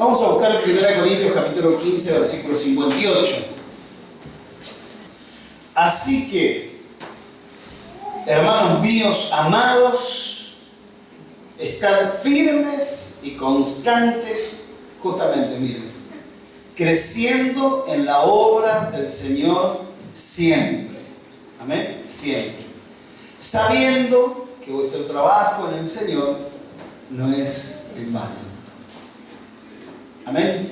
Vamos a buscar en 1 Corintios capítulo 15, versículo 58. Así que, hermanos míos amados, estad firmes y constantes, justamente, miren, creciendo en la obra del Señor siempre. Amén, siempre. Sabiendo que vuestro trabajo en el Señor no es en vano. Amén.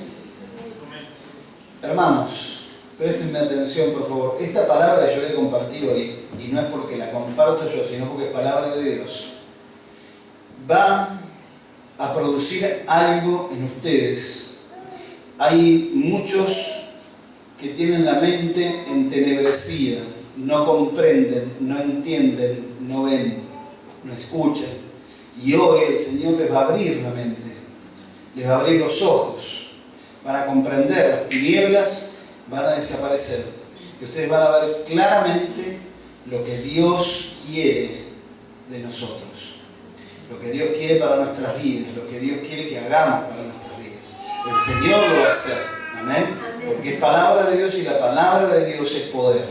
Hermanos, préstenme atención por favor. Esta palabra yo voy a compartir hoy, y no es porque la comparto yo, sino porque es palabra de Dios. Va a producir algo en ustedes. Hay muchos que tienen la mente entenebrecida, no comprenden, no entienden, no ven, no escuchan. Y hoy el Señor les va a abrir la mente, les va a abrir los ojos, van a comprender, las tinieblas van a desaparecer. Y ustedes van a ver claramente lo que Dios quiere de nosotros, lo que Dios quiere para nuestras vidas, lo que Dios quiere que hagamos para nuestras vidas. El Señor lo va a hacer, amén, porque es palabra de Dios y la palabra de Dios es poder.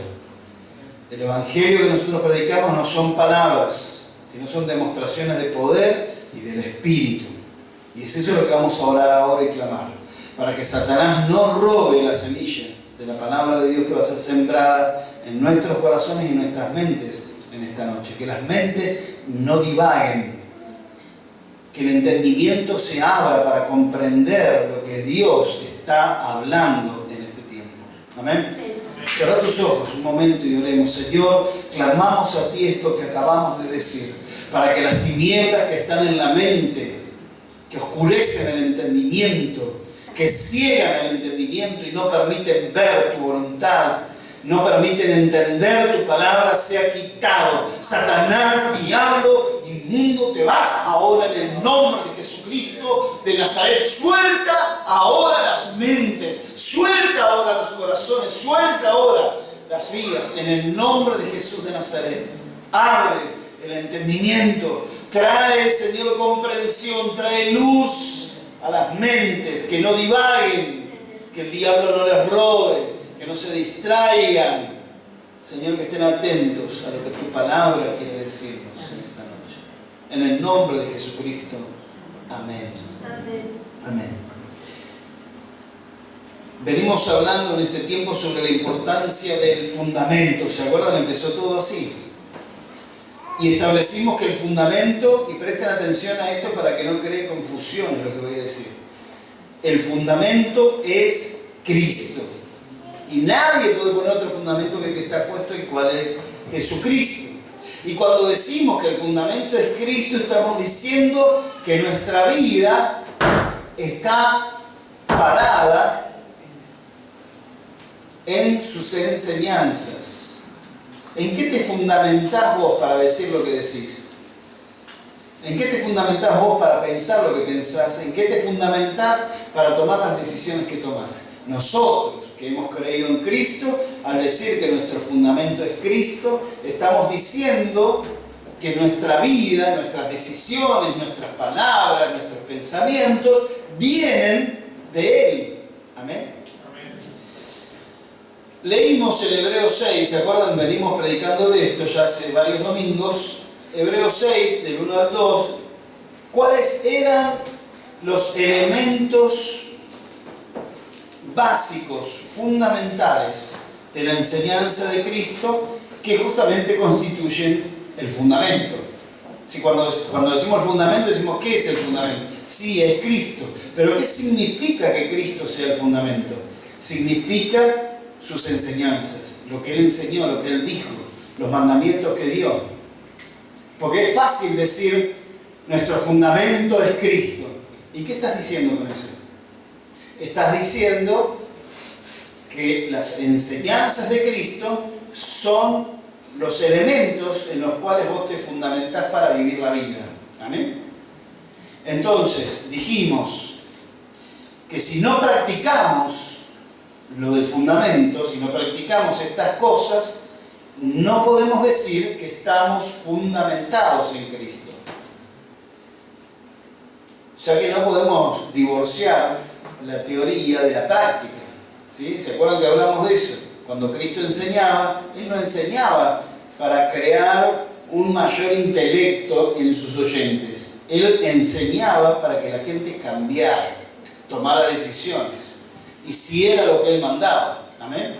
El Evangelio que nosotros predicamos no son palabras, sino son demostraciones de poder y del Espíritu. Y es eso lo que vamos a orar ahora y clamar, para que Satanás no robe la semilla de la palabra de Dios que va a ser sembrada en nuestros corazones y en nuestras mentes en esta noche. Que las mentes no divaguen, que el entendimiento se abra para comprender lo que Dios está hablando en este tiempo. Amén. Cerrá tus ojos un momento y oremos. Señor, clamamos a ti esto que acabamos de decir, para que las tinieblas que están en la mente, que oscurecen el entendimiento, que ciegan el entendimiento y no permiten ver tu voluntad, no permiten entender tu palabra, sea quitado. Satanás, diablo, inmundo, te vas ahora en el nombre de Jesucristo de Nazaret. Suelta ahora las mentes, suelta ahora los corazones, suelta ahora las vidas en el nombre de Jesús de Nazaret. Abre el entendimiento, trae, Señor, comprensión, trae luz a las mentes, que no divaguen, que el diablo no les robe, que no se distraigan. Señor, que estén atentos a lo que tu palabra quiere decirnos en esta noche. En el nombre de Jesucristo. Amén. Amén. Amén. Venimos hablando en este tiempo sobre la importancia del fundamento. ¿Se acuerdan? Empezó todo así. Y establecimos que el fundamento, y presten atención a esto para que no cree confusión en lo que voy a decir. El fundamento es Cristo. Y nadie puede poner otro fundamento que el que está puesto, y cuál es Jesucristo. Y cuando decimos que el fundamento es Cristo, estamos diciendo que nuestra vida está parada en sus enseñanzas. ¿En qué te fundamentás vos para decir lo que decís? ¿En qué te fundamentás vos para pensar lo que pensás? ¿En qué te fundamentás para tomar las decisiones que tomás? Nosotros, que hemos creído en Cristo, al decir que nuestro fundamento es Cristo, estamos diciendo que nuestra vida, nuestras decisiones, nuestras palabras, nuestros pensamientos vienen de Él. Amén. Leímos el Hebreos 6, ¿se acuerdan? Venimos predicando de esto ya hace varios domingos. Hebreos 6, del 1 al 2. ¿Cuáles eran los elementos básicos, fundamentales de la enseñanza de Cristo que justamente constituyen el fundamento? Si cuando decimos el fundamento, decimos ¿qué es el fundamento? Sí, es Cristo. Pero ¿qué significa que Cristo sea el fundamento? Significa sus enseñanzas, lo que Él enseñó, lo que Él dijo, los mandamientos que dio. Porque es fácil decir, nuestro fundamento es Cristo. ¿Y qué estás diciendo con eso? Estás diciendo que las enseñanzas de Cristo son los elementos en los cuales vos te fundamentás para vivir la vida. ¿Amén? Entonces, dijimos que si no practicamos lo del fundamento, si no practicamos estas cosas, no podemos decir que estamos fundamentados en Cristo. Ya que no podemos divorciar la teoría de la práctica. ¿Sí? ¿Se acuerdan que hablamos de eso? Cuando Cristo enseñaba, Él no enseñaba para crear un mayor intelecto en sus oyentes. Él enseñaba para que la gente cambiara, tomara decisiones, hiciera lo que Él mandaba. Amén.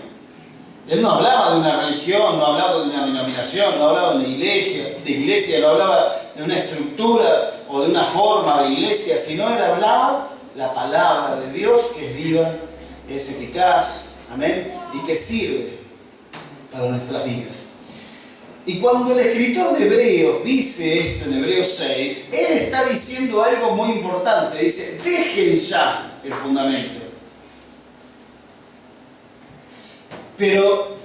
Él no hablaba de una religión, no hablaba de una denominación, no hablaba de una iglesia, no hablaba de una estructura o de una forma de iglesia, sino Él hablaba la palabra de Dios, que es viva, es eficaz, amén, y que sirve para nuestras vidas. Y cuando el escritor de Hebreos dice esto en Hebreos 6, él está diciendo algo muy importante. Dice, dejen ya el fundamento. Pero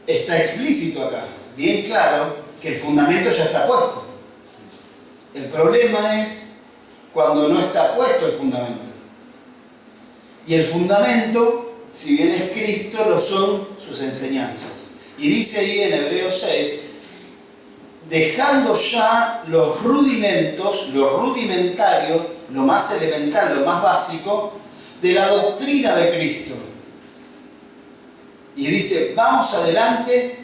está explícito acá, bien claro, que el fundamento ya está puesto. El problema es cuando no está puesto el fundamento. Y el fundamento, si bien es Cristo, lo son sus enseñanzas. Y dice ahí en Hebreos 6, dejando ya los rudimentos, lo rudimentario, lo más elemental, lo más básico, de la doctrina de Cristo. Y dice, vamos adelante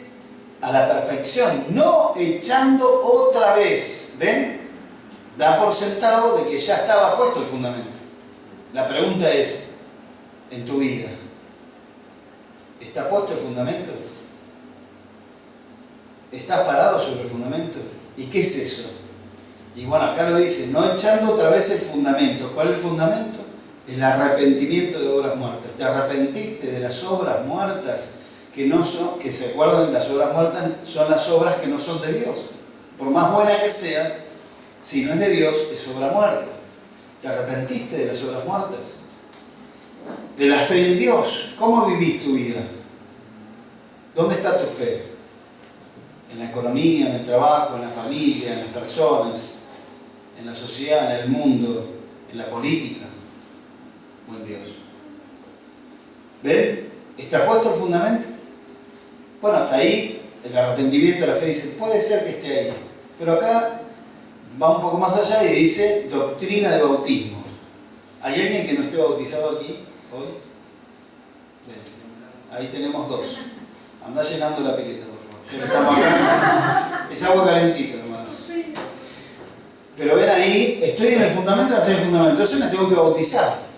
a la perfección, no echando otra vez. ¿Ven? Da por sentado de que ya estaba puesto el fundamento. La pregunta es, en tu vida, ¿está puesto el fundamento? ¿Está parado sobre el fundamento? ¿Y qué es eso? Y bueno, acá lo dice, no echando otra vez el fundamento. ¿Cuál es el fundamento? El arrepentimiento de obras muertas. ¿Te arrepentiste de las obras muertas que no son, que se acuerdan, las obras muertas son las obras que no son de Dios? Por más buena que sea, si no es de Dios, es obra muerta. ¿Te arrepentiste de las obras muertas? De la fe en Dios. ¿Cómo vivís tu vida? ¿Dónde está tu fe? En la economía, en el trabajo, en la familia, en las personas, en la sociedad, en el mundo, en la política, o en Dios. ¿Ven? ¿Está puesto el fundamento? Bueno, hasta ahí el arrepentimiento de la fe dice, puede ser que esté ahí, pero acá va un poco más allá y dice doctrina de bautismo. ¿Hay alguien que no esté bautizado aquí hoy? Ven. Ahí tenemos dos. Andá llenando la pileta, por favor. Ya que estamos acá. Es agua calentita, hermanos. Pero ven ahí, estoy en el fundamento, estoy en el fundamento. Entonces me tengo que bautizar.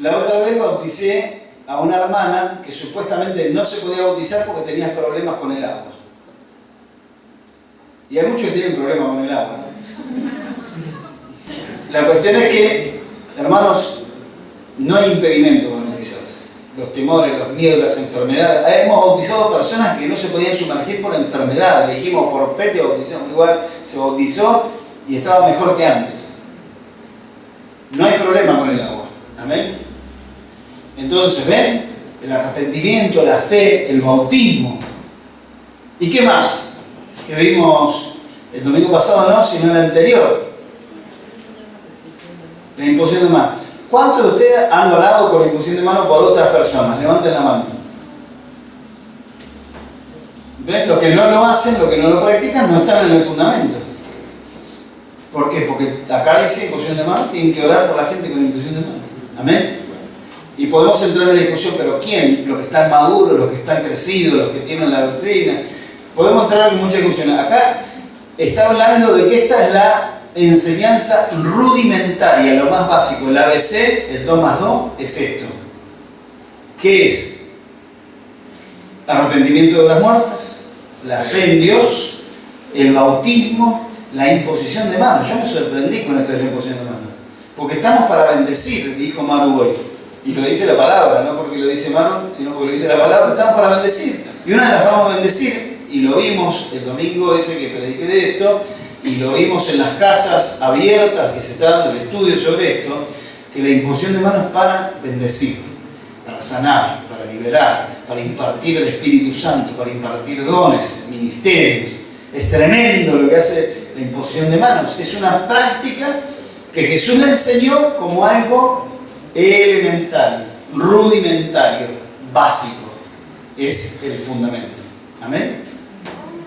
La otra vez bauticé a una hermana que supuestamente no se podía bautizar porque tenía problemas con el agua. Y hay muchos que tienen problemas con el agua, ¿no? La cuestión es que, hermanos, no hay impedimento con bautizarse. Los temores, los miedos, las enfermedades. Hemos bautizado personas que no se podían sumergir por la enfermedad. Le dijimos por fe te bautizamos, igual se bautizó y estaba mejor que antes. No hay problema con el agua. Amén. Entonces, ¿ven? El arrepentimiento, la fe, el bautismo. ¿Y qué más? Que vimos el domingo pasado, no, sino el anterior. La imposición de mano. ¿Cuántos de ustedes han orado con imposición de mano por otras personas? Levanten la mano. ¿Ven? Los que no lo hacen, los que no lo practican, no están en el fundamento. ¿Por qué? Porque acá dice imposición de mano, tienen que orar por la gente con imposición de mano. Amén. Y podemos entrar en la discusión, pero ¿quién? Los que están maduros, los que están crecidos, los que tienen la doctrina. Podemos entrar en muchas discusiones. Acá está hablando de que esta es la enseñanza rudimentaria, lo más básico. El ABC, el 2 más 2, es esto. ¿Qué es? Arrepentimiento de obras muertas, la fe en Dios, el bautismo, la imposición de manos. Yo me sorprendí con esto de la imposición de manos. Porque estamos para bendecir, dijo Maru hoy. Y lo dice la palabra, no porque lo dice Maru, sino porque lo dice la palabra. Estamos para bendecir. Y una de las formas de bendecir, y lo vimos el domingo ese que prediqué de esto, y lo vimos en las casas abiertas que se está dando el estudio sobre esto, que la imposición de manos es para bendecir, para sanar, para liberar, para impartir el Espíritu Santo, para impartir dones, ministerios. Es tremendo lo que hace la imposición de manos. Es una práctica que Jesús le enseñó como algo elemental, rudimentario, básico. Es el fundamento. ¿Amén?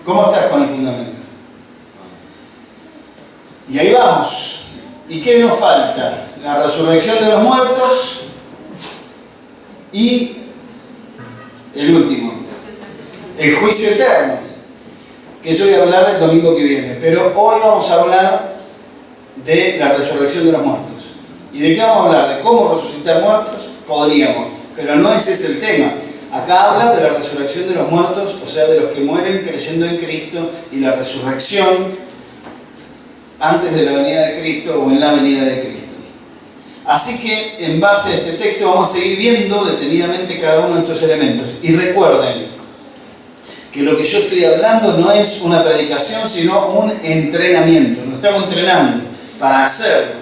¿Cómo estás con el fundamento? Y ahí vamos. ¿Y qué nos falta? la resurrección de los muertos y el último, el juicio eterno, que yo voy a hablar el domingo que viene. Pero hoy vamos a hablar de la resurrección de los muertos. ¿Y de qué vamos a hablar? ¿De cómo resucitar muertos? Podríamos, pero no ese es el tema. Acá habla de la resurrección de los muertos, o sea, de los que mueren creyendo en Cristo, y la resurrección antes de la venida de Cristo o en la venida de Cristo. Así que, en base a este texto, vamos a seguir viendo detenidamente cada uno de estos elementos. Y recuerden que lo que yo estoy hablando no es una predicación, sino un entrenamiento. Nos estamos entrenando para hacerlo.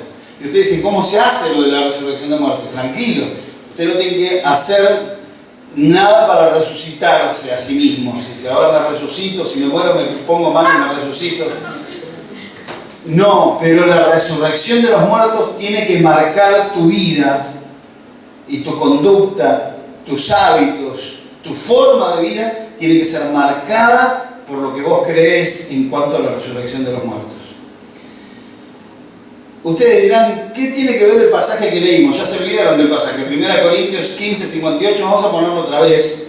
Y ustedes dicen, ¿cómo se hace lo de la resurrección de muertos? Tranquilo, usted no tiene que hacer nada para resucitarse a sí mismo. Si ahora me resucito, si me muero me pongo mal y me resucito. No, pero la resurrección de los muertos tiene que marcar tu vida y tu conducta, tus hábitos, tu forma de vida tiene que ser marcada por lo que vos crees en cuanto a la resurrección de los muertos. Ustedes dirán, ¿qué tiene que ver el pasaje que leímos? Ya se olvidaron del pasaje, 1 Corintios 15, 58, vamos a ponerlo otra vez.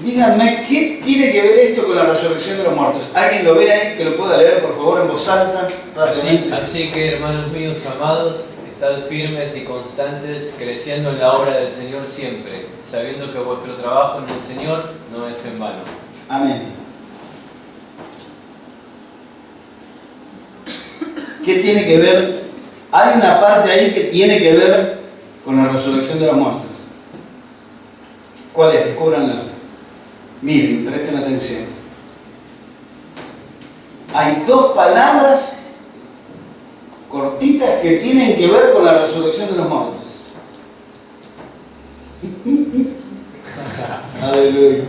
Díganme, ¿qué tiene que ver esto con la resurrección de los muertos? ¿Alguien lo ve ahí, que lo pueda leer, por favor, en voz alta, rápidamente? Así que, hermanos míos amados, estad firmes y constantes, creciendo en la obra del Señor siempre, sabiendo que vuestro trabajo en el Señor no es en vano. Amén. ¿Qué tiene que ver? Hay una parte ahí que tiene que ver con la resurrección de los muertos. ¿Cuál es? Descúbranla. Miren, presten atención. Hay dos palabras cortitas que tienen que ver con la resurrección de los muertos. Aleluya.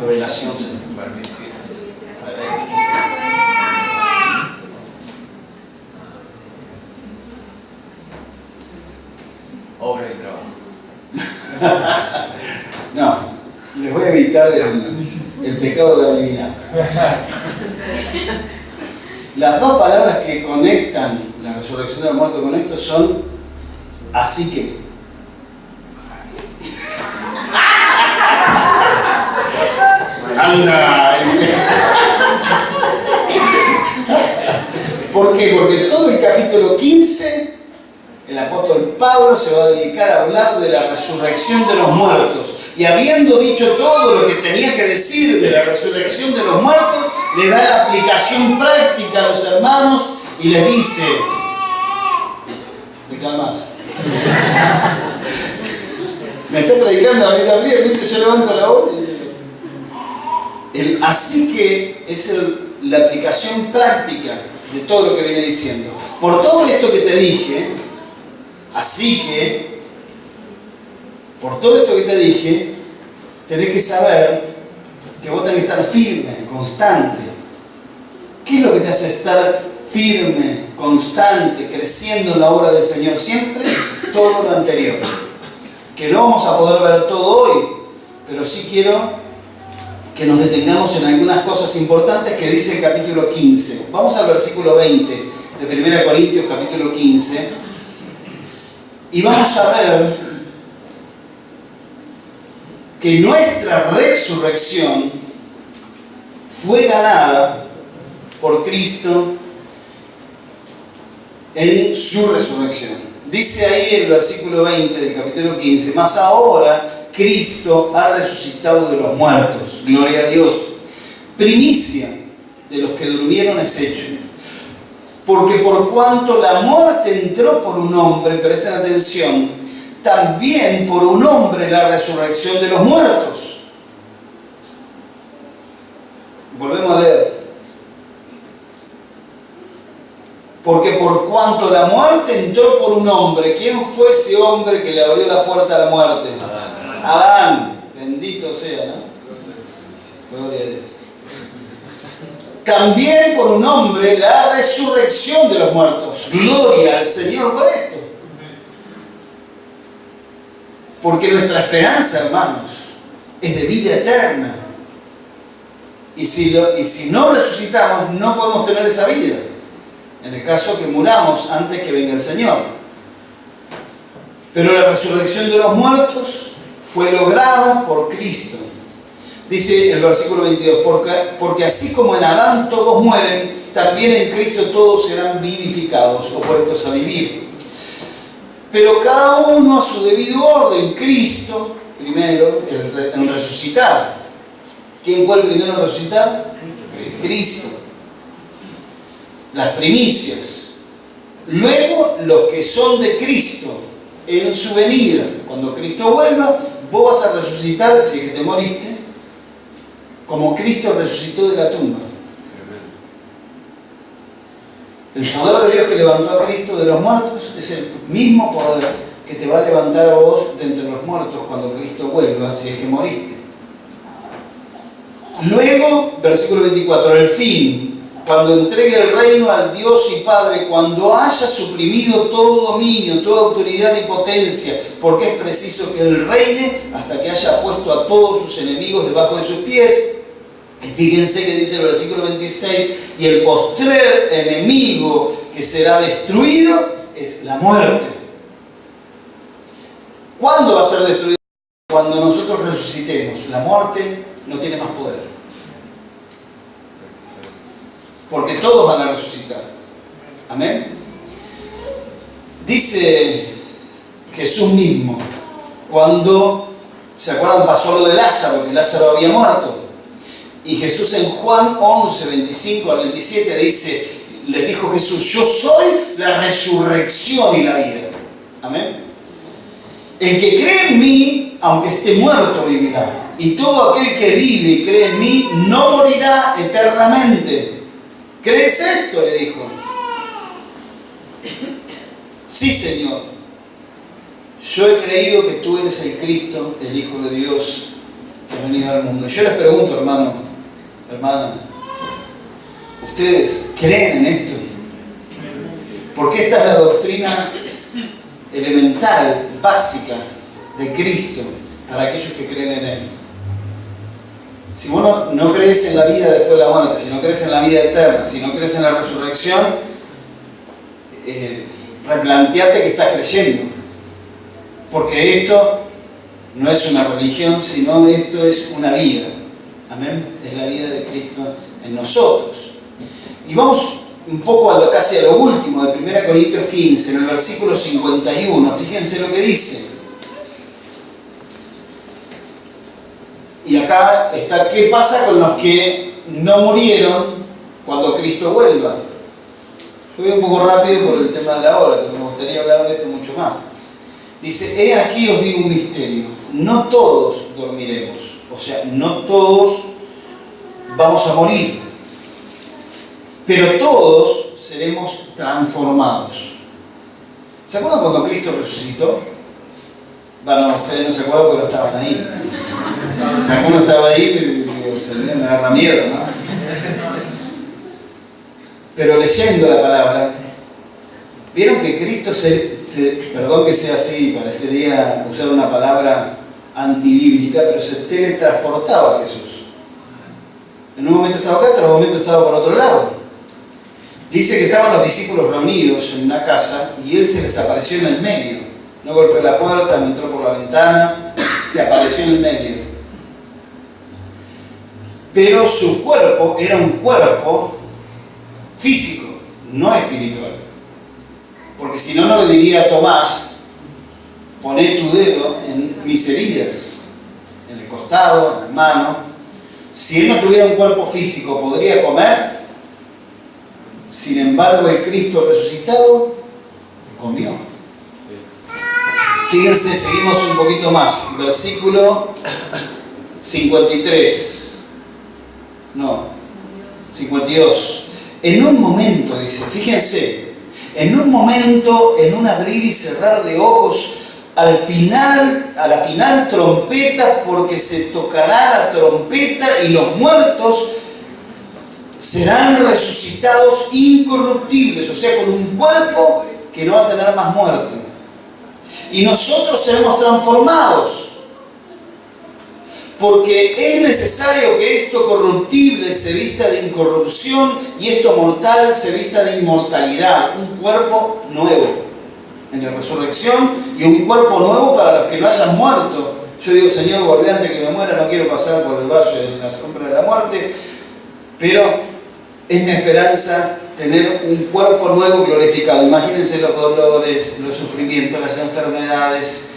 Revelación, Señor. Obra y trabajo. No. Les voy a evitar el pecado de adivinar. Las dos palabras que conectan la resurrección del muerto con esto son así que. ¡Anda! ¿Por qué? Porque todo el capítulo 15, el apóstol Pablo se va a dedicar a hablar de la resurrección de los muertos. Y habiendo dicho todo lo que tenía que decir de la resurrección de los muertos, le da la aplicación práctica a los hermanos y les dice, ¿te calmas? Me está predicando a mí también, ¿viste? Yo levanto la voz. Así que es la aplicación práctica de todo lo que viene diciendo. Por todo esto que te dije, así que, por todo esto que te dije, tenés que saber que vos tenés que estar firme, constante. ¿Qué es lo que te hace estar firme, constante, creciendo en la obra del Señor? Siempre todo lo anterior. Que no vamos a poder ver todo hoy, pero sí quiero que nos detengamos en algunas cosas importantes que dice el capítulo 15. Vamos al versículo 20 de 1 Corintios, capítulo 15, y vamos a ver que nuestra resurrección fue ganada por Cristo en su resurrección. Dice ahí el versículo 20 del capítulo 15, mas ahora Cristo ha resucitado de los muertos, gloria a Dios, primicia de los que durmieron es hecho. Porque por cuanto la muerte entró por un hombre, presten atención, también por un hombre la resurrección de los muertos. Volvemos a leer. Porque por cuanto la muerte entró por un hombre, ¿quién fue ese hombre que le abrió la puerta a la muerte? Adán. Bendito sea, ¿no? Gloria a Dios. También por un hombre la resurrección de los muertos. Gloria al Señor por esto. Porque nuestra esperanza, hermanos, es de vida eterna. Y si no resucitamos, no podemos tener esa vida. En el caso que muramos antes que venga el Señor. Pero la resurrección de los muertos fue lograda por Cristo. Dice el versículo 22, porque así como en Adán todos mueren, también en Cristo todos serán vivificados o vueltos a vivir. Pero cada uno a su debido orden. Cristo, primero, en resucitar. ¿Quién fue el primero en resucitar? Cristo. Las primicias. Luego, los que son de Cristo en su venida. Cuando Cristo vuelva, vos vas a resucitar, si es que te moriste, como Cristo resucitó de la tumba. El poder de Dios que levantó a Cristo de los muertos es el mismo poder que te va a levantar a vos de entre los muertos cuando Cristo vuelva, si es que moriste. Luego, versículo 24, el fin, cuando entregue el reino al Dios y Padre, cuando haya suprimido todo dominio, toda autoridad y potencia, porque es preciso que Él reine hasta que haya puesto a todos sus enemigos debajo de sus pies. Y fíjense que dice el versículo 26, y el postrer enemigo que será destruido es la muerte. ¿Cuándo va a ser destruido? Cuando nosotros resucitemos. La muerte no tiene más poder. Porque todos van a resucitar. Amén. Dice Jesús mismo, cuando, ¿se acuerdan? Pasó lo de Lázaro, que Lázaro había muerto. Y Jesús en Juan 11, 25 al 27 dice, les dijo Jesús, yo soy la resurrección y la vida. Amén. El que cree en mí, aunque esté muerto, vivirá. Y todo aquel que vive y cree en mí, no morirá eternamente. ¿Crees esto?, le dijo. Sí, Señor. Yo he creído que tú eres el Cristo, el Hijo de Dios, que ha venido al mundo. Yo les pregunto, hermano, hermana, ¿ustedes creen en esto? Porque esta es la doctrina elemental, básica de Cristo para aquellos que creen en Él. Si vos no crees en la vida después de la muerte, si no crees en la vida eterna, si no crees en la resurrección, replanteate que estás creyendo. Porque esto no es una religión, sino esto es una vida. Amén. Es la vida de Cristo en nosotros. Y vamos un poco casi a lo último de 1 Corintios 15, en el versículo 51. Fíjense lo que dice. Y acá está, ¿qué pasa con los que no murieron cuando Cristo vuelva? Yo voy un poco rápido por el tema de la hora, pero me gustaría hablar de esto mucho más. Dice, he aquí os digo un misterio. No todos dormiremos. O sea, no todos vamos a morir. Pero todos seremos transformados. ¿Se acuerdan cuando Cristo resucitó? Bueno, ustedes no se acuerdan porque no estaban ahí. Si alguno estaba ahí, me agarra miedo, ¿no? Pero leyendo la palabra, vieron que Cristo perdón que sea así, parecería usar una palabra antibíblica, pero se teletransportaba a Jesús. En un momento estaba acá, en otro momento estaba por otro lado. Dice que estaban los discípulos reunidos en una casa y Él se les apareció en el medio. No golpeó la puerta, no entró por la ventana, se apareció en el medio. Pero su cuerpo era un cuerpo físico, no espiritual. Porque si no, no le diría a Tomás, poné tu dedo en mis heridas, en el costado, en la mano. Si él no tuviera un cuerpo físico, ¿podría comer? Sin embargo, el Cristo resucitado comió. Fíjense, seguimos un poquito más. Versículo 53. No, 52. En un momento, dice, fíjense, en un momento, en un abrir y cerrar de ojos, a la final trompeta, porque se tocará la trompeta y los muertos serán resucitados incorruptibles, o sea, con un cuerpo que no va a tener más muerte. Y nosotros seremos transformados. Porque es necesario que esto corruptible se vista de incorrupción y esto mortal se vista de inmortalidad, un cuerpo nuevo. en la resurrección y un cuerpo nuevo para los que no hayan muerto. Yo digo, Señor, volvé antes que me muera, no quiero pasar por el valle de la sombra de la muerte, pero es mi esperanza tener un cuerpo nuevo glorificado. Imagínense los dolores, los sufrimientos, las enfermedades,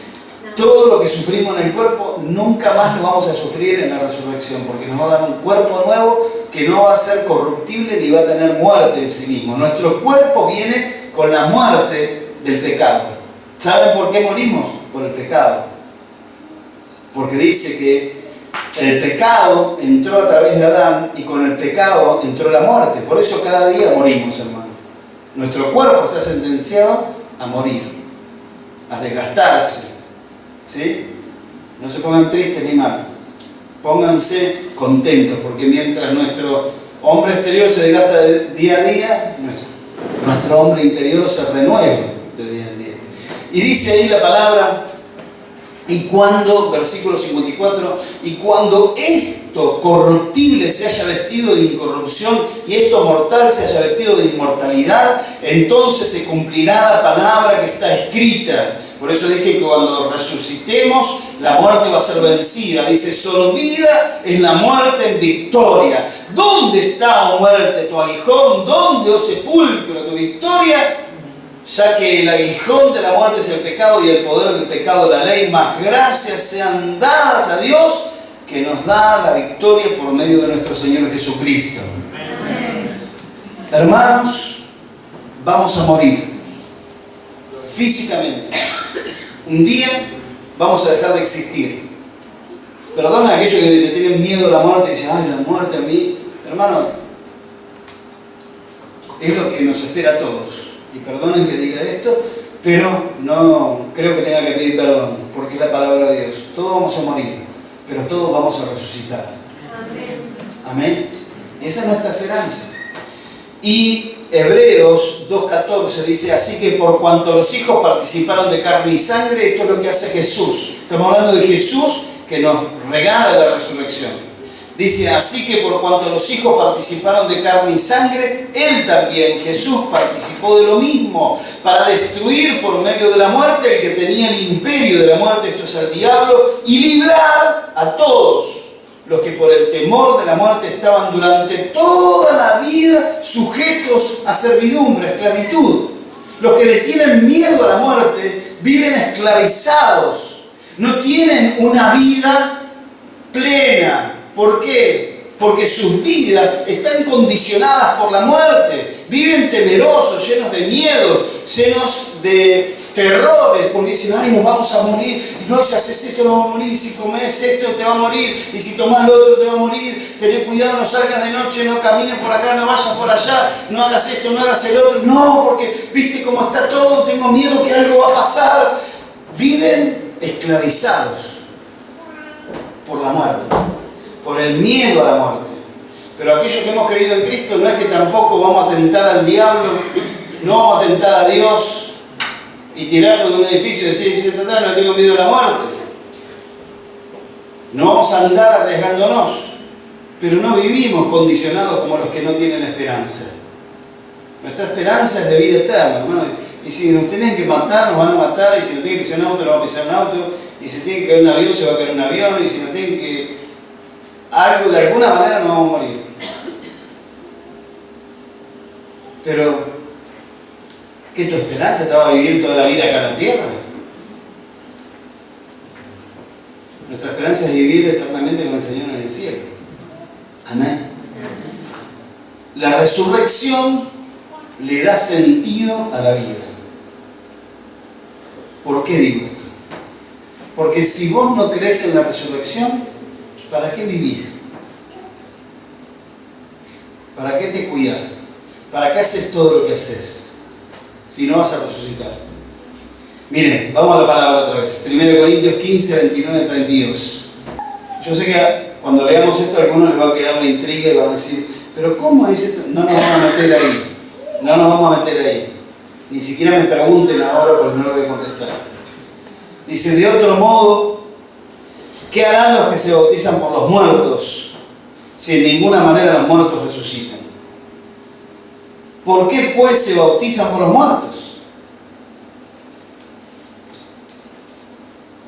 todo lo que sufrimos en el cuerpo, nunca más lo vamos a sufrir en la resurrección, porque nos va a dar un cuerpo nuevo que no va a ser corruptible ni va a tener muerte en sí mismo. Nuestro cuerpo viene con la muerte del pecado. ¿Saben por qué morimos? Por el pecado. Porque dice que el pecado entró a través de Adán y con el pecado entró la muerte. Por eso cada día morimos, hermano. Nuestro cuerpo está sentenciado a morir, a desgastarse. ¿Sí? No se pongan tristes ni mal. Pónganse contentos, porque mientras nuestro hombre exterior se desgasta de día a día, nuestro hombre interior se renueva de día a día. Y dice ahí la palabra, y cuando, versículo 54, y cuando esto corruptible se haya vestido de incorrupción y esto mortal se haya vestido de inmortalidad, entonces se cumplirá la palabra que está escrita. Por eso dije que cuando resucitemos, la muerte va a ser vencida. Dice, sorbida es la muerte en victoria. ¿Dónde está, oh muerte, tu aguijón? ¿Dónde, oh sepulcro, tu victoria? Ya que el aguijón de la muerte es el pecado y el poder del pecado la ley, más gracias sean dadas a Dios que nos da la victoria por medio de nuestro Señor Jesucristo. Amén. Hermanos, vamos a morir físicamente. Un día vamos a dejar de existir. Perdona a aquellos que le tienen miedo a la muerte y dicen, ay, la muerte a mí. Hermano, es lo que nos espera a todos. Y perdonen que diga esto, pero no creo que tenga que pedir perdón, porque es la palabra de Dios. Todos vamos a morir, pero todos vamos a resucitar. Amén. Amén. Y esa es nuestra esperanza. Y Hebreos 2.14 dice, así que por cuanto los hijos participaron de carne y sangre, esto es lo que hace Jesús. Estamos hablando de Jesús que nos regala la resurrección. Dice, así que por cuanto los hijos participaron de carne y sangre, Él también, Jesús, participó de lo mismo, para destruir por medio de la muerte el que tenía el imperio de la muerte, esto es el diablo, y librar a todos los que por el temor de la muerte estaban durante toda la vida sujetos a servidumbre, a esclavitud. Los que le tienen miedo a la muerte viven esclavizados, no tienen una vida plena. ¿Por qué? Porque sus vidas están condicionadas por la muerte. Viven temerosos, llenos de miedos, llenos de terrores, porque dicen, ay, nos vamos a morir. No, si haces esto no vas a morir, si comes esto te va a morir, y si tomas lo otro te va a morir. Tené cuidado, no salgas de noche, no camines por acá, no vayas por allá, no hagas esto, no hagas el otro. No, porque viste cómo está todo, tengo miedo que algo va a pasar. Viven esclavizados por la muerte, por el miedo a la muerte. Pero aquellos que hemos creído en Cristo no es que tampoco vamos a tentar al diablo, no vamos a tentar a Dios y tirarlo de un edificio y decir, no tengo miedo a la muerte. No vamos a andar arriesgándonos, pero no vivimos condicionados como los que no tienen esperanza. Nuestra esperanza es de vida eterna, hermano. Y si nos tienen que matar, nos van a matar, y si nos tienen que pisar un auto, nos van a pisar un auto, y si tienen que caer un avión, se va a caer un avión, y si nos tienen que algo, de alguna manera nos vamos a morir. Pero, ¿qué tu esperanza estaba a vivir toda la vida acá en la tierra? Nuestra esperanza es vivir eternamente con el Señor en el cielo. Amén. La resurrección le da sentido a la vida. ¿Por qué digo esto? Porque si vos no crees en la resurrección, ¿para qué vivís? ¿Para qué te cuidas? ¿Para qué haces todo lo que haces? Si no vas a resucitar. Miren, vamos a la palabra otra vez. 1 Corintios 15, 29, 32. Yo sé que cuando leamos esto a algunos les va a quedar la intriga y van a decir, ¿pero cómo es esto? No nos vamos a meter ahí. No nos vamos a meter ahí. Ni siquiera me pregunten ahora porque no lo voy a contestar. Dice, de otro modo, ¿qué harán los que se bautizan por los muertos si en ninguna manera los muertos resucitan? ¿Por qué pues se bautizan por los muertos?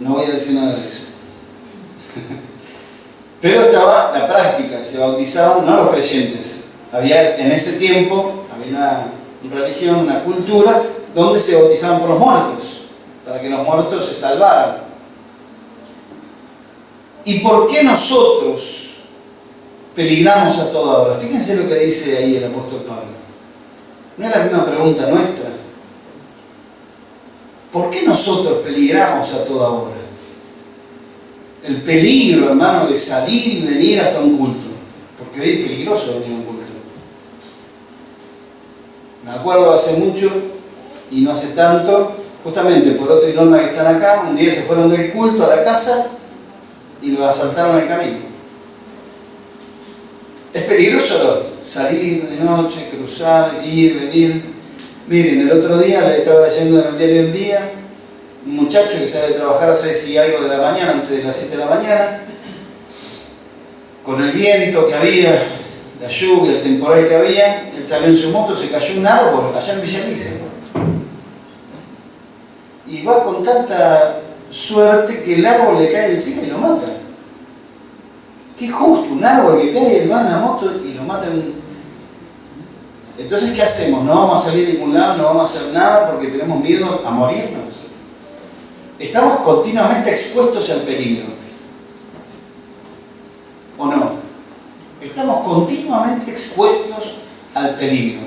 no voy a decir nada de eso. Pero estaba la práctica, se bautizaban no los creyentes. Había en ese tiempo, había una religión, una cultura, donde se bautizaban por los muertos, para que los muertos se salvaran. ¿Y por qué nosotros peligramos a toda hora? Fíjense lo que dice ahí el apóstol Pablo. ¿No es la misma pregunta nuestra? ¿Por qué nosotros peligramos a toda hora? El peligro, hermano, de salir y venir hasta un culto. Porque hoy es peligroso venir a un culto. Me acuerdo hace mucho, y no hace tanto, justamente por otra norma que están acá, un día se fueron del culto a la casa y lo asaltaron en el camino. Es peligroso salir de noche, cruzar, ir, venir. Miren, el otro día le estaba leyendo en el diario El Día, un muchacho que sale de trabajar a 6 y algo de la mañana, antes de las 7 de la mañana, con el viento que había, la lluvia, el temporal que había, él salió en su moto, se cayó un árbol allá en Villa Alicia. Y va con tanta suerte que el árbol le cae encima y lo mata. Qué justo, un árbol que cae, él va en la moto y lo mata. Entonces, ¿qué hacemos? No vamos a salir a ningún lado, no vamos a hacer nada porque tenemos miedo a morirnos. Estamos continuamente expuestos al peligro. ¿O no? Estamos continuamente expuestos al peligro.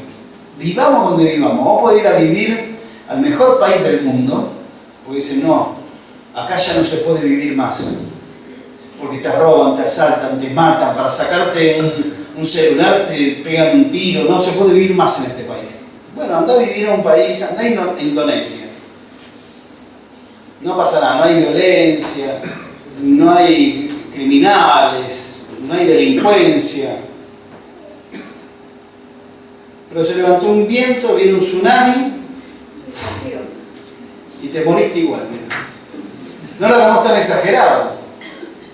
Vivamos donde vivamos. Vamos a poder ir a vivir al mejor país del mundo, porque dicen, no, acá ya no se puede vivir más. Porque te roban, te asaltan, te matan, para sacarte un celular te pegan un tiro, no se puede vivir más en este país. Bueno, anda a vivir a un país, anda a Indonesia. No pasa nada, no hay violencia, no hay criminales, no hay delincuencia. Pero se levantó un viento, viene un tsunami y te moriste igual, mira. No lo hagamos tan exagerado.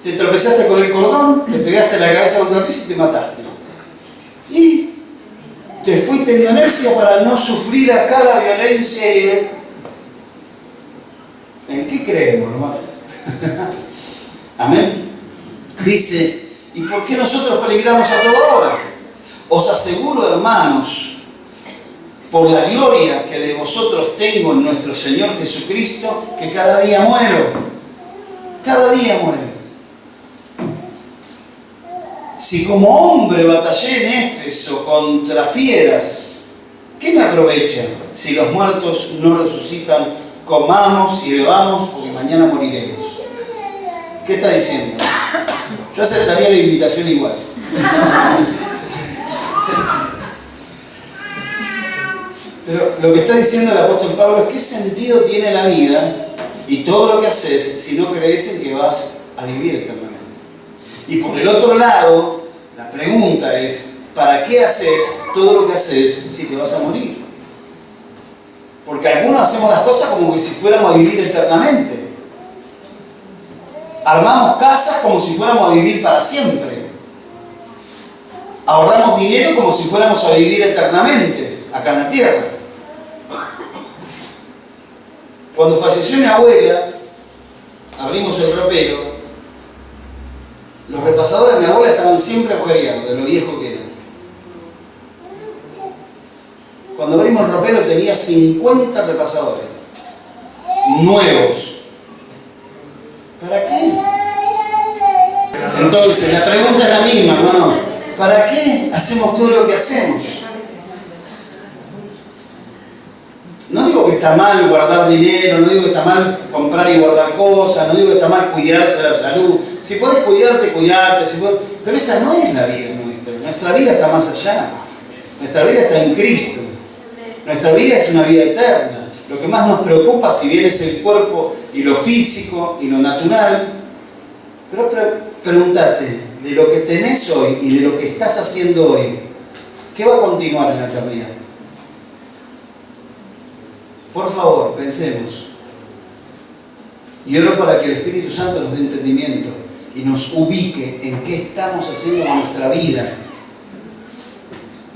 Te tropezaste con el cordón, te pegaste la cabeza contra el piso y te mataste. Y te fuiste a Indonesia para no sufrir acá la violencia. ¿En qué creemos, hermano? Amén. Dice, ¿y por qué nosotros peligramos a toda hora? Os aseguro, hermanos, por la gloria que de vosotros tengo en nuestro Señor Jesucristo, que cada día muero. Cada día muero. Si como hombre batallé en Éfeso contra fieras, ¿qué me aprovecha si los muertos no resucitan? Comamos y bebamos porque mañana moriremos. ¿Qué está diciendo? Yo aceptaría la invitación igual. Pero lo que está diciendo el apóstol Pablo es qué sentido tiene la vida y todo lo que haces si no crees en que vas a vivir eternamente. Y por el otro lado, la pregunta es, ¿para qué haces todo lo que haces si te vas a morir? Porque algunos hacemos las cosas como que si fuéramos a vivir eternamente. Armamos casas como si fuéramos a vivir para siempre. Ahorramos dinero como si fuéramos a vivir eternamente, acá en la tierra. Cuando falleció mi abuela, abrimos el ropero. Los repasadores de mi abuela estaban siempre agujereados, de lo viejo que eran. Cuando abrimos el ropero tenía 50 repasadores. Nuevos. ¿Para qué? Entonces, la pregunta es la misma, hermanos. ¿Para qué hacemos todo lo que hacemos? No digo que está mal guardar dinero, no digo que está mal comprar y guardar cosas, no digo que está mal cuidarse de la salud. Si podés cuidarte, cuidate. Pero esa no es la vida nuestra. Nuestra vida está más allá. Nuestra vida está en Cristo. Nuestra vida es una vida eterna. Lo que más nos preocupa, si bien es el cuerpo y lo físico y lo natural, pero pregúntate, de lo que tenés hoy y de lo que estás haciendo hoy, ¿qué va a continuar en la eternidad? Por favor, pensemos. Y oro para que el Espíritu Santo nos dé entendimiento y nos ubique en qué estamos haciendo con nuestra vida.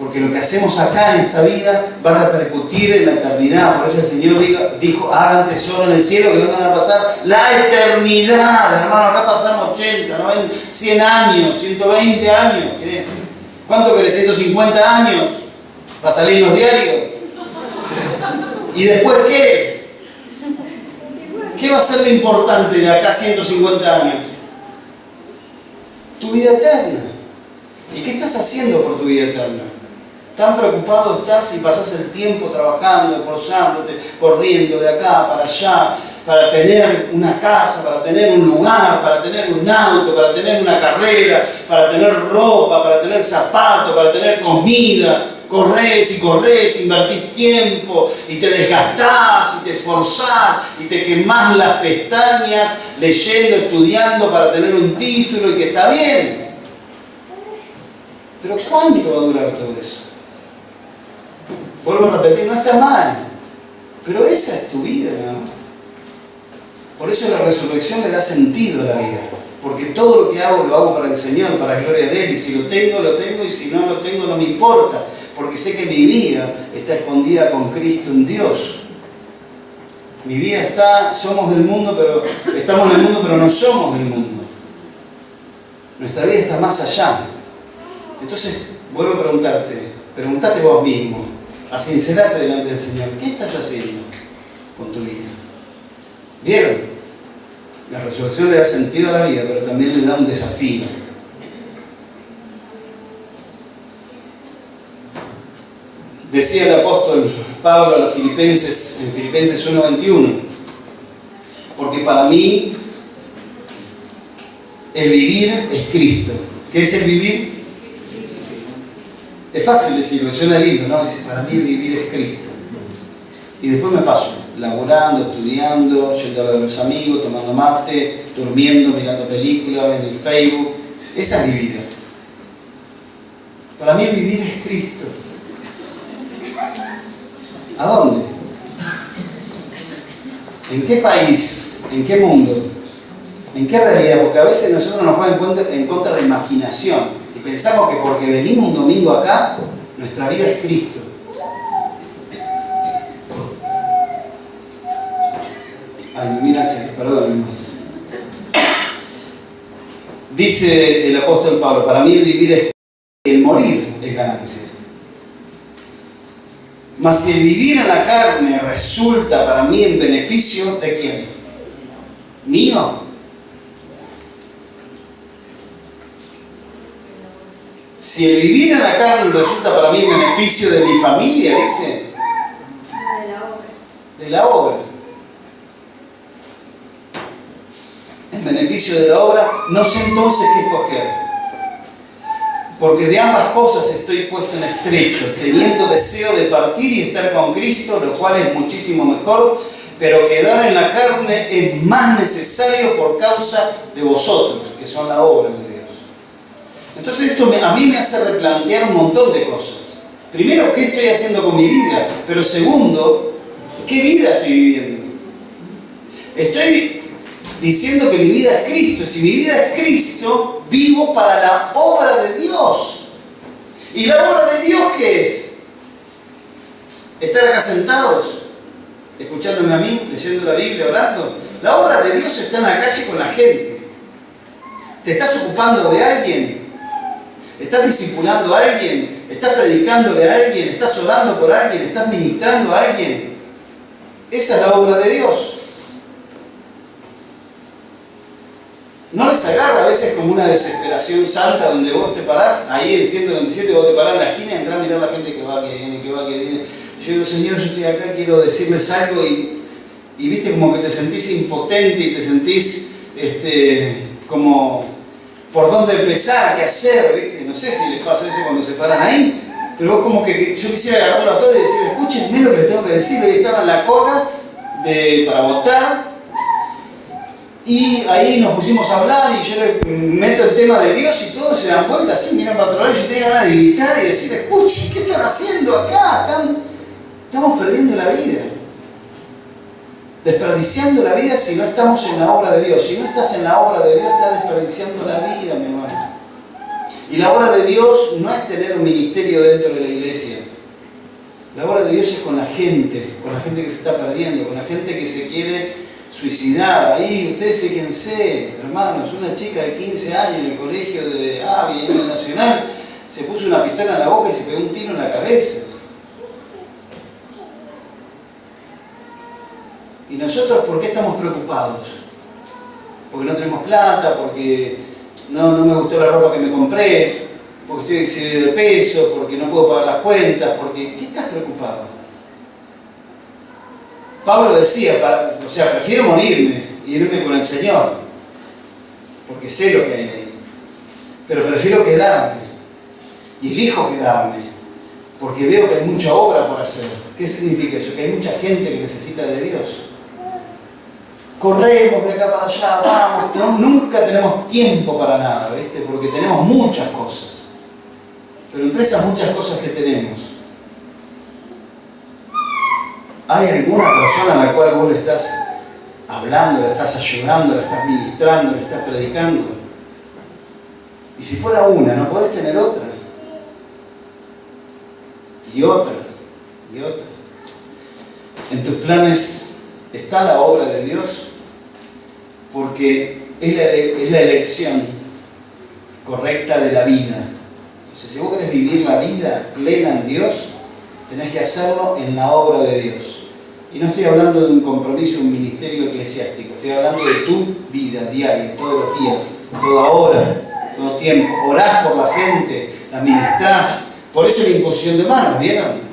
Porque lo que hacemos acá en esta vida va a repercutir en la eternidad. Por eso el Señor dijo, hagan tesoro en el cielo, que van a pasar la eternidad. Hermano, acá pasamos 80, 90, 100 años, 120 años. ¿Cuánto querés? ¿150 años? ¿Para salir en los diarios? ¿Y después qué? ¿Qué va a ser lo importante de acá 150 años? Tu vida eterna. ¿Y qué estás haciendo por tu vida eterna? Tan preocupado estás y pasás el tiempo trabajando, esforzándote, corriendo de acá para allá, para tener una casa, para tener un lugar, para tener un auto, para tener una carrera, para tener ropa, para tener zapatos, para tener comida. Corres y corres, invertís tiempo y te desgastás y te esforzás y te quemás las pestañas leyendo, estudiando para tener un título y que está bien. Pero ¿cuánto va a durar todo eso? Vuelvo a repetir, no está mal, pero esa es tu vida nada más. Por eso la resurrección le da sentido a la vida, porque todo lo que hago lo hago para el Señor, para la gloria de Él, y si lo tengo, y si no lo tengo, no me importa, porque sé que mi vida está escondida con Cristo en Dios. Mi vida estamos en el mundo, pero no somos del mundo. Nuestra vida está más allá. Entonces, vuelvo a pregúntate vos mismo, a sincerarte delante del Señor, ¿qué estás haciendo con tu vida? ¿Vieron? La resurrección le da sentido a la vida, pero también le da un desafío. Decía el apóstol Pablo a los Filipenses, en Filipenses 1:21, porque para mí el vivir es Cristo. ¿Qué es el vivir? Es fácil decirlo, suena lindo, ¿no? Dice, para mí el vivir es Cristo. Y después me paso, laborando, estudiando, yendo a lo de los amigos, tomando mate, durmiendo, mirando películas en el Facebook. Esa es mi vida. Para mí el vivir es Cristo. ¿A dónde? ¿En qué país? ¿En qué mundo? ¿En qué realidad? Porque a veces nosotros nos vamos en contra de la imaginación y pensamos que porque venimos un domingo acá, nuestra vida es Cristo. Ay, me mira así, perdón, hermano. Dice el apóstol Pablo, para mí el vivir es el morir es ganancia. Mas si el vivir en la carne resulta para mí en beneficio, ¿de quién? ¿Mío? Si el vivir en la carne resulta para mí en beneficio de mi familia, dice. De la obra. De la obra. En beneficio de la obra, no sé entonces qué escoger. Porque de ambas cosas estoy puesto en estrecho, teniendo deseo de partir y estar con Cristo, lo cual es muchísimo mejor, pero quedar en la carne es más necesario por causa de vosotros, que son la obra de Dios. Entonces esto a mí me hace replantear un montón de cosas. Primero, ¿qué estoy haciendo con mi vida? Pero segundo, ¿qué vida estoy viviendo? Estoy diciendo que mi vida es Cristo. Si mi vida es Cristo, vivo para la obra de Dios. ¿Y la obra de Dios qué es? Estar acá sentados, escuchándome a mí, leyendo la Biblia, orando. La obra de Dios está en la calle con la gente. ¿Te estás ocupando de alguien? ¿Estás discipulando a alguien? ¿Estás predicándole a alguien? ¿Estás orando por alguien? ¿Estás ministrando a alguien? Esa es la obra de Dios. ¿No les agarra a veces como una desesperación santa donde vos te parás, ahí en 197 vos te parás en la esquina y entrás a mirar a la gente que va, que viene, que va, que viene? Yo digo, Señor, yo estoy acá, quiero decirles algo y viste como que te sentís impotente y te sentís como por dónde empezar, qué hacer, ¿viste? No sé si les pasa eso cuando se paran ahí, pero vos como que yo quisiera agarrarlo a todos y decir, escúchenme lo que les tengo que decir. Hoy estaba en la cola para votar. Y ahí nos pusimos a hablar y yo le meto el tema de Dios y todos se dan cuenta así, miran para otro lado y yo tenía ganas de gritar y decir, escuchen, ¿qué están haciendo acá? Estamos perdiendo la vida. Desperdiciando la vida si no estamos en la obra de Dios. Si no estás en la obra de Dios, estás desperdiciando la vida, mi hermano. Y la obra de Dios no es tener un ministerio dentro de la iglesia. La obra de Dios es con la gente que se está perdiendo, con la gente que se quiere suicidar. Ahí, ustedes fíjense, hermanos, una chica de 15 años en el colegio de Avia, en el Nacional, se puso una pistola en la boca y se pegó un tiro en la cabeza. ¿Y nosotros por qué estamos preocupados? Porque no tenemos plata, porque no me gustó la ropa que me compré, porque estoy excedido de peso, porque no puedo pagar las cuentas, porque... ¿Qué estás preocupado? Pablo decía, prefiero morirme y irme con el Señor, porque sé lo que hay ahí. Pero prefiero quedarme, y elijo quedarme, porque veo que hay mucha obra por hacer. ¿Qué significa eso? Que hay mucha gente que necesita de Dios. Corremos de acá para allá, vamos, nunca tenemos tiempo para nada, ¿viste? Porque tenemos muchas cosas. Pero entre esas muchas cosas que tenemos, ¿hay alguna persona a la cual vos le estás hablando, le estás ayudando, le estás ministrando, le estás predicando? Y si fuera una, ¿no podés tener otra? Y otra, y otra. En tus planes está la obra de Dios, porque es la elección correcta de la vida. Entonces, si vos querés vivir la vida plena en Dios, tenés que hacerlo en la obra de Dios. Y no estoy hablando de un compromiso, un ministerio eclesiástico, estoy hablando de tu vida diaria, todos los días, toda hora, todo tiempo. Orás por la gente, la ministrás. Por eso la imposición de manos, ¿vieron?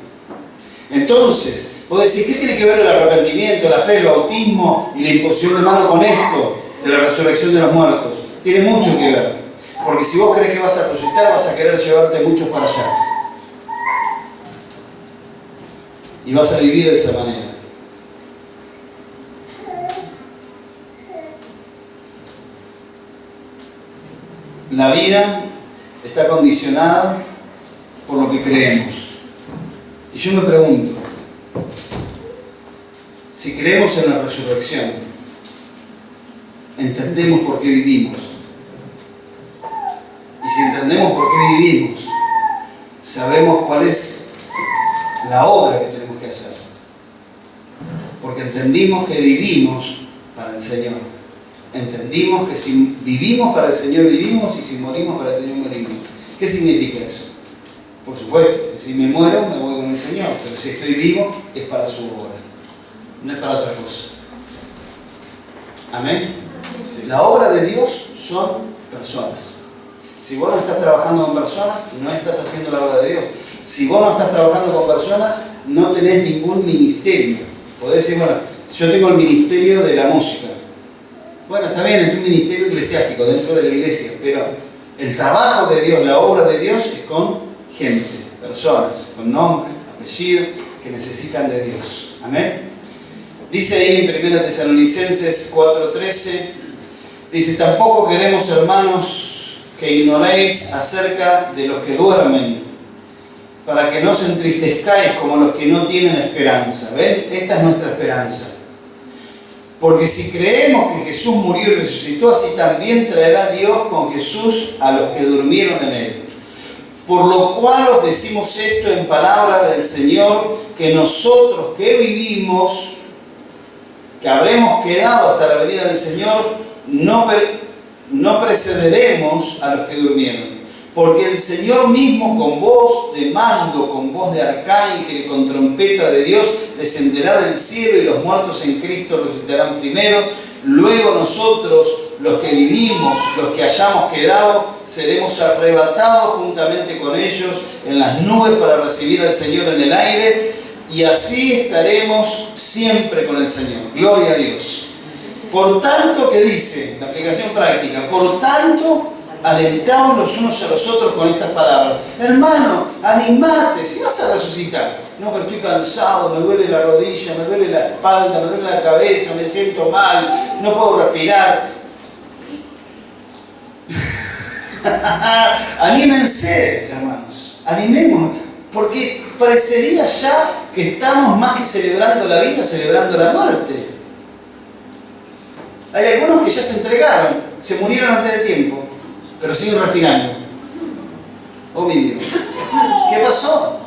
Entonces, vos decís, ¿qué tiene que ver el arrepentimiento, la fe, el bautismo y la imposición de manos con esto de la resurrección de los muertos? Tiene mucho que ver. Porque si vos crees que vas a resucitar, vas a querer llevarte muchos para allá. Y vas a vivir de esa manera. La vida está condicionada por lo que creemos. Y yo me pregunto, si creemos en la resurrección, entendemos por qué vivimos. Y si entendemos por qué vivimos, sabemos cuál es la obra que tenemos que hacer. Porque entendimos que vivimos para el Señor. Entendimos que si vivimos para el Señor, vivimos, y si morimos para el Señor, morimos. ¿Qué significa eso? Por supuesto, que si me muero, me voy con el Señor, pero si estoy vivo, es para su obra, no es para otra cosa. ¿Amén? Sí. La obra de Dios son personas. Si vos no estás trabajando con personas, no estás haciendo la obra de Dios. Si vos no estás trabajando con personas, no tenés ningún ministerio. Podés decir, bueno, yo tengo el ministerio de la música. Bueno, está bien, es un ministerio eclesiástico dentro de la iglesia, pero el trabajo de Dios, la obra de Dios es con gente, personas, con nombre, apellido, que necesitan de Dios. Amén. Dice ahí en 1 Tesalonicenses 4:13, dice, tampoco queremos, hermanos, que ignoréis acerca de los que duermen, para que no os entristezcáis como los que no tienen esperanza. ¿Ven? Esta es nuestra esperanza. Porque si creemos que Jesús murió y resucitó, así también traerá Dios con Jesús a los que durmieron en Él. Por lo cual os decimos esto en palabra del Señor, que nosotros que vivimos, que habremos quedado hasta la venida del Señor, no precederemos a los que durmieron. Porque el Señor mismo, con voz de mando, con voz de arcángel y con trompeta de Dios, descenderá del cielo, y los muertos en Cristo resucitarán primero. Luego nosotros, los que vivimos, los que hayamos quedado, seremos arrebatados juntamente con ellos en las nubes para recibir al Señor en el aire, y así estaremos siempre con el Señor. Gloria a Dios. Por tanto, ¿qué dice la aplicación práctica? Por tanto, alentaos los unos a los otros con estas palabras. Hermano, animate, si vas a resucitar. No, pero estoy cansado, me duele la rodilla, me duele la espalda, me duele la cabeza, me siento mal, no puedo respirar. Anímense, hermanos, animémonos, porque parecería ya que estamos más que celebrando la vida, celebrando la muerte. Hay algunos que ya se entregaron, se murieron antes de tiempo, pero siguen respirando. Oh mi Dios, ¿qué pasó?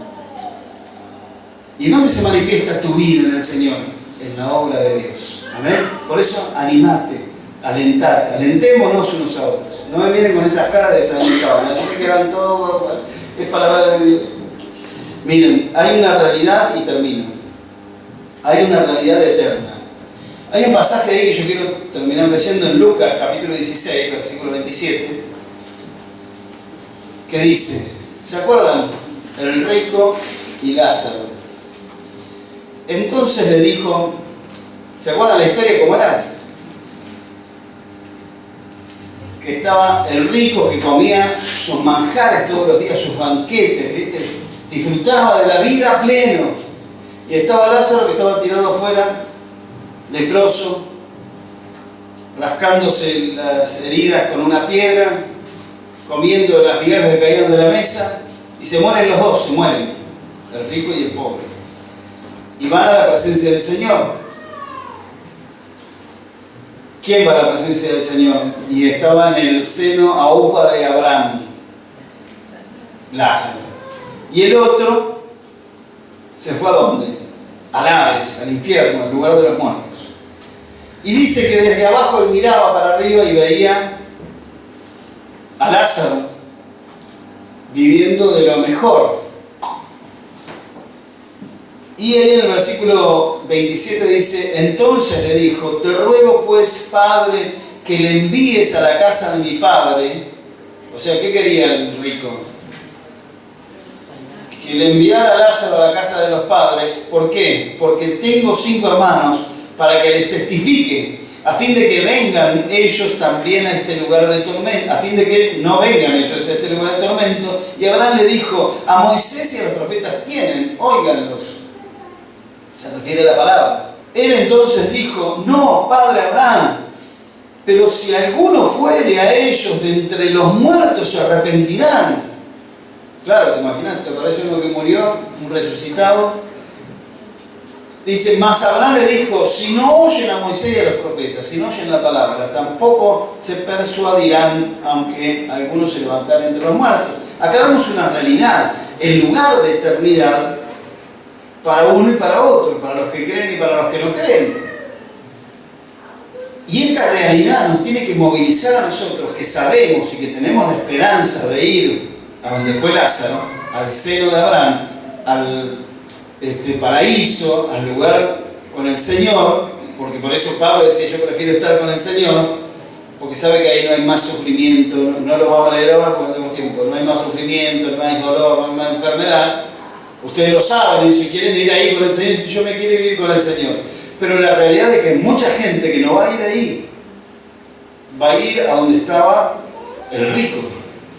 ¿Y dónde se manifiesta tu vida en el Señor? En la obra de Dios. Amén. Por eso animate, alentate, alentémonos unos a otros. No me vienen con esas caras de desalentados. Me dicen que eran todos, es palabra de Dios. Miren, hay una realidad, y termino. Hay una realidad eterna. Hay un pasaje ahí que yo quiero terminar leyendo en Lucas, capítulo 16, versículo 27, que dice, ¿se acuerdan? El rico y Lázaro. Entonces le dijo, ¿se acuerdan la historia cómo era? Que estaba el rico que comía sus manjares todos los días, sus banquetes, ¿viste? Disfrutaba de la vida a pleno. Y estaba Lázaro que estaba tirado afuera, leproso, rascándose las heridas con una piedra, comiendo las migajas que caían de la mesa, y se mueren los dos, se mueren, el rico y el pobre. Y van a la presencia del Señor. ¿Quién va a la presencia del Señor? Y estaba en el seno a upa de Abraham, Lázaro. Y el otro se fue ¿a dónde? Al Hades, al infierno, al lugar de los muertos. Y dice que desde abajo él miraba para arriba y veía a Lázaro viviendo de lo mejor. Y ahí en el versículo 27 dice, entonces le dijo, te ruego pues, Padre, que le envíes a la casa de mi padre. O sea, ¿qué quería el rico? Que le enviara a Lázaro a la casa de los padres. ¿Por qué? Porque tengo 5 hermanos, para que les testifique, a fin de que vengan ellos también a este lugar de tormento, a fin de que no vengan ellos a este lugar de tormento. Y Abraham le dijo, a Moisés y a los profetas tienen, óiganlos. Se refiere a la palabra. Él entonces dijo, no, padre Abraham, pero si alguno fuere a ellos de entre los muertos se arrepentirán. Claro, te imaginas, te parece uno que murió, un resucitado. Dice, mas Abraham le dijo, si no oyen a Moisés y a los profetas, si no oyen la palabra, tampoco se persuadirán, aunque algunos se levantaran entre los muertos. Acá vemos una realidad, el lugar de eternidad para uno y para otro, para los que creen y para los que no creen. Y esta realidad nos tiene que movilizar a nosotros, que sabemos y que tenemos la esperanza de ir a donde fue Lázaro, al seno de Abraham, al paraíso, al lugar con el Señor, porque por eso Pablo decía, yo prefiero estar con el Señor, porque sabe que ahí no hay más sufrimiento, no lo vamos a leer ahora porque no tenemos tiempo, no hay más sufrimiento, no hay dolor, no hay más enfermedad. Ustedes lo saben, y si quieren ir ahí con el Señor, si yo me quiero ir con el Señor. Pero la realidad es que hay mucha gente que no va a ir ahí, va a ir a donde estaba el rico,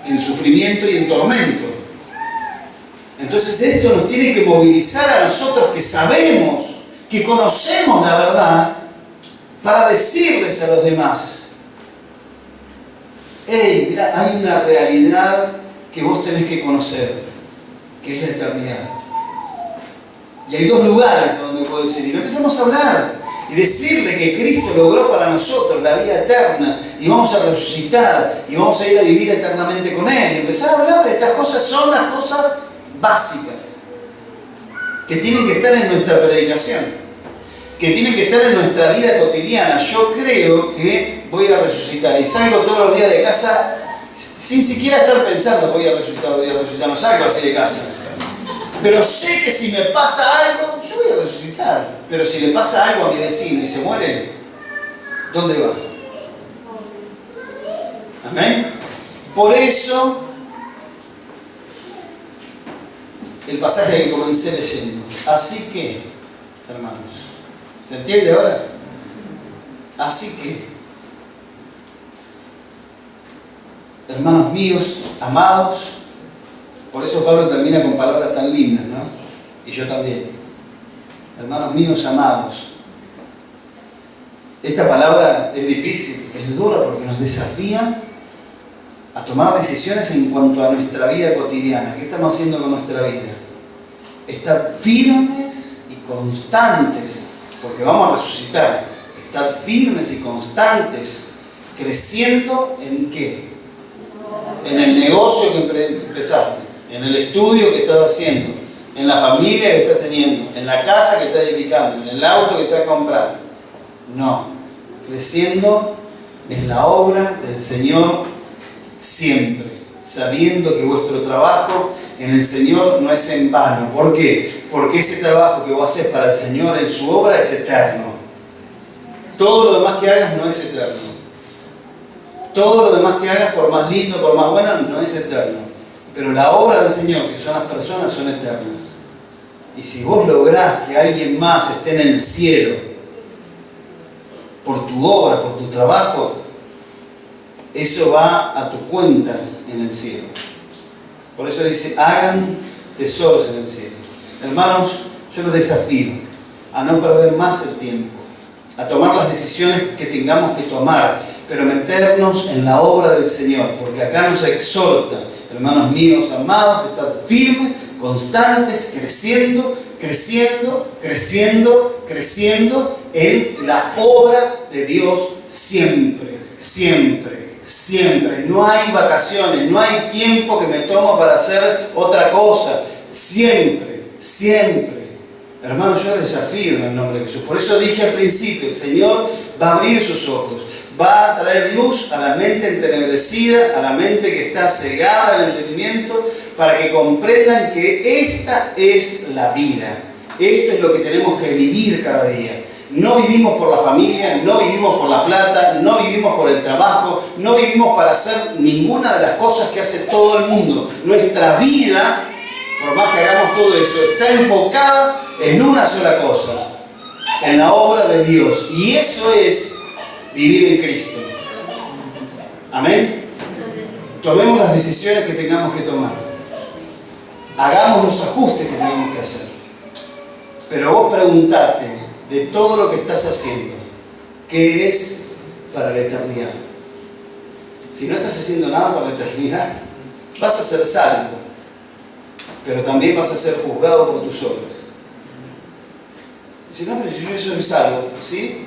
en sufrimiento y en tormento. Entonces esto nos tiene que movilizar a nosotros que sabemos, que conocemos la verdad, para decirles a los demás, hey, mira, hay una realidad que vos tenés que conocer, que es la eternidad. Y hay 2 lugares donde puedes ir. Y empezamos a hablar y decirle que Cristo logró para nosotros la vida eterna y vamos a resucitar y vamos a ir a vivir eternamente con Él. Y empezar a hablar de estas cosas son las cosas básicas que tienen que estar en nuestra predicación, que tienen que estar en nuestra vida cotidiana. Yo creo que voy a resucitar y salgo todos los días de casa sin siquiera estar pensando voy a resucitar, no salgo así de casa. Pero sé que si me pasa algo, yo voy a resucitar. Pero si le pasa algo a mi vecino y se muere, ¿dónde va? Amén. Por eso, el pasaje que comencé leyendo. Así que, hermanos, ¿se entiende ahora? Así que, hermanos míos, amados, por eso Pablo termina con palabras tan lindas, ¿no? Y yo también. Hermanos míos, amados. Esta palabra es difícil, es dura porque nos desafía a tomar decisiones en cuanto a nuestra vida cotidiana. ¿Qué estamos haciendo con nuestra vida? Estar firmes y constantes, porque vamos a resucitar. Estar firmes y constantes, creciendo ¿en qué? en el negocio que empezaste, en el estudio que estás haciendo, en la familia que estás teniendo, en la casa que estás edificando, en el auto que estás comprando. No, creciendo en la obra del Señor siempre, sabiendo que vuestro trabajo en el Señor no es en vano. ¿Por qué? Porque ese trabajo que vos haces para el Señor en su obra es eterno. Todo lo demás que hagas no es eterno. Todo lo demás que hagas, por más lindo, por más bueno, no es eterno. Pero la obra del Señor, que son las personas, son eternas. Y si vos lográs que alguien más esté en el cielo por tu obra, por tu trabajo, eso va a tu cuenta en el cielo. Por eso dice, hagan tesoros en el cielo. Hermanos, yo los desafío a no perder más el tiempo, a tomar las decisiones que tengamos que tomar, pero meternos en la obra del Señor, porque acá nos exhorta, hermanos míos amados, a estar firmes, constantes, creciendo, creciendo, creciendo, creciendo en la obra de Dios siempre, siempre, siempre. No hay vacaciones, no hay tiempo que me tomo para hacer otra cosa. Siempre, siempre. Hermanos, yo les desafío en el nombre de Jesús. Por eso dije al principio, el Señor va a abrir sus ojos, va a traer luz a la mente entenebrecida, a la mente que está cegada al entendimiento, para que comprendan que esta es la vida. Esto es lo que tenemos que vivir cada día. No vivimos por la familia, no vivimos por la plata, no vivimos por el trabajo, no vivimos para hacer ninguna de las cosas que hace todo el mundo. Nuestra vida, por más que hagamos todo eso, está enfocada en una sola cosa, en la obra de Dios. Y eso es vivir en Cristo. Amén. Tomemos las decisiones que tengamos que tomar. Hagamos los ajustes que tengamos que hacer. Pero vos preguntate de todo lo que estás haciendo, ¿qué es para la eternidad? Si no estás haciendo nada para la eternidad, vas a ser salvo, pero también vas a ser juzgado por tus obras. Si no, pero si yo soy salvo, ¿sí?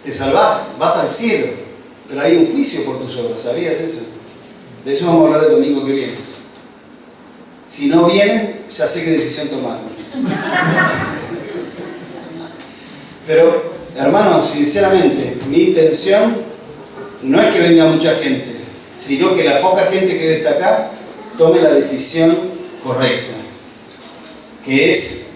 Te salvás, vas al cielo, pero hay un juicio por tus obras, ¿sabías eso? De eso vamos a hablar el domingo que viene. Si no vienen, ya sé qué decisión tomar. Pero, hermanos, sinceramente, mi intención no es que venga mucha gente, sino que la poca gente que está acá tome la decisión correcta, que es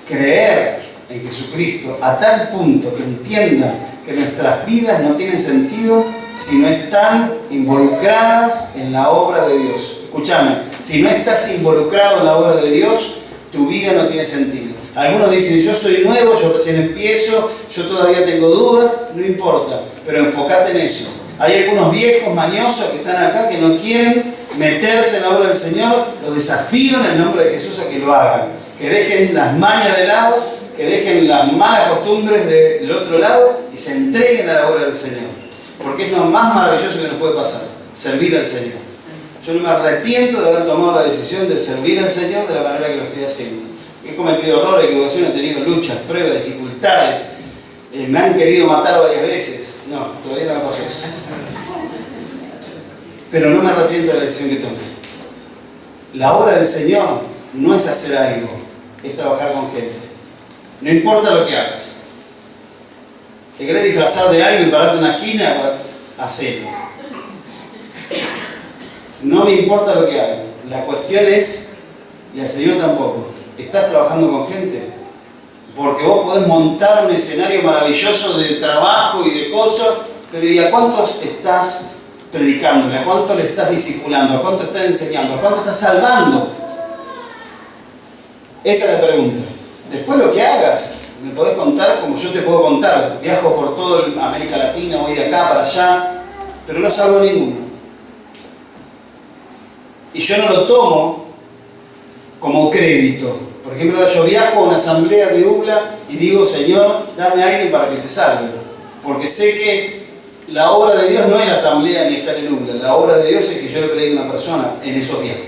creer en Jesucristo a tal punto que entiendan que nuestras vidas no tienen sentido si no están involucradas en la obra de Dios. Escúchame, si no estás involucrado en la obra de Dios, tu vida no tiene sentido. Algunos dicen, yo soy nuevo, yo recién empiezo, yo todavía tengo dudas, no importa, pero enfócate en eso. Hay algunos viejos mañosos que están acá que no quieren meterse en la obra del Señor, los desafío en el nombre de Jesús a que lo hagan, que dejen las mañas de lado, que dejen las malas costumbres del otro lado y se entreguen a la obra del Señor, porque es lo más maravilloso que nos puede pasar, servir al Señor. Yo no me arrepiento de haber tomado la decisión de servir al Señor de la manera que lo estoy haciendo. He cometido errores, equivocaciones, he tenido luchas, pruebas, dificultades, me han querido matar varias veces. No, todavía no me pasó eso. Pero no me arrepiento de la decisión que tomé. La obra del Señor no es hacer algo, es trabajar con gente. No importa lo que hagas. ¿Te querés disfrazar de algo y pararte en una esquina? Hacelo. No me importa lo que hagas. La cuestión es, y al Señor tampoco, ¿estás trabajando con gente? Porque vos podés montar un escenario maravilloso de trabajo y de cosas, pero ¿y a cuántos estás predicándole? ¿A cuántos le estás discipulando? ¿A cuántos estás enseñando? ¿A cuántos estás salvando? Esa es la pregunta. Después lo que hagas, me podés contar como yo te puedo contar. Viajo por toda América Latina, voy de acá para allá, pero no salvo a ninguno. Y yo no lo tomo como crédito. Por ejemplo, ahora yo viajo a una asamblea de UBLA y digo, Señor, dame a alguien para que se salve. Porque sé que la obra de Dios no es la asamblea ni estar en UBLA. La obra de Dios es que yo le predique a una persona en esos viajes.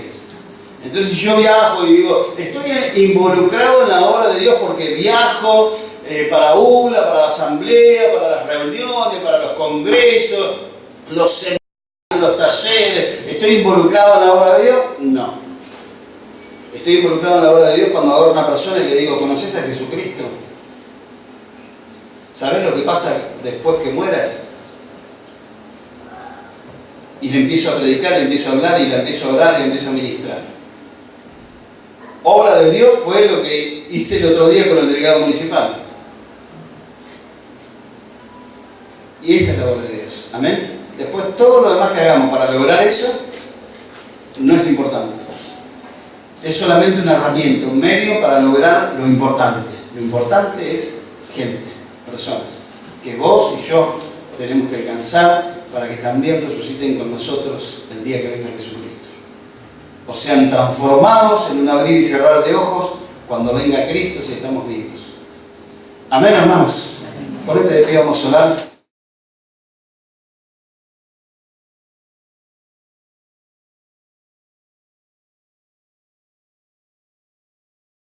Entonces yo viajo y digo, estoy involucrado en la obra de Dios porque viajo para UBLA, para la asamblea, para las reuniones, para los congresos, los seminarios, los talleres, ¿estoy involucrado en la obra de Dios? No. Estoy involucrado en la obra de Dios cuando agarro a una persona y le digo, ¿conoces a Jesucristo? ¿Sabés lo que pasa después que mueras? Y le empiezo a predicar, le empiezo a hablar, y le empiezo a orar, y le empiezo a ministrar. Obra de Dios fue lo que hice el otro día con el delegado municipal. Y esa es la obra de Dios. Amén. Después todo lo demás que hagamos para lograr eso no es importante. Es solamente una herramienta, un medio para lograr lo importante. Lo importante es gente, personas, que vos y yo tenemos que alcanzar para que también resuciten con nosotros el día que venga Jesucristo. O sean transformados en un abrir y cerrar de ojos cuando venga Cristo si estamos vivos. Amén, hermanos. Ponete de pie, vamos a orar.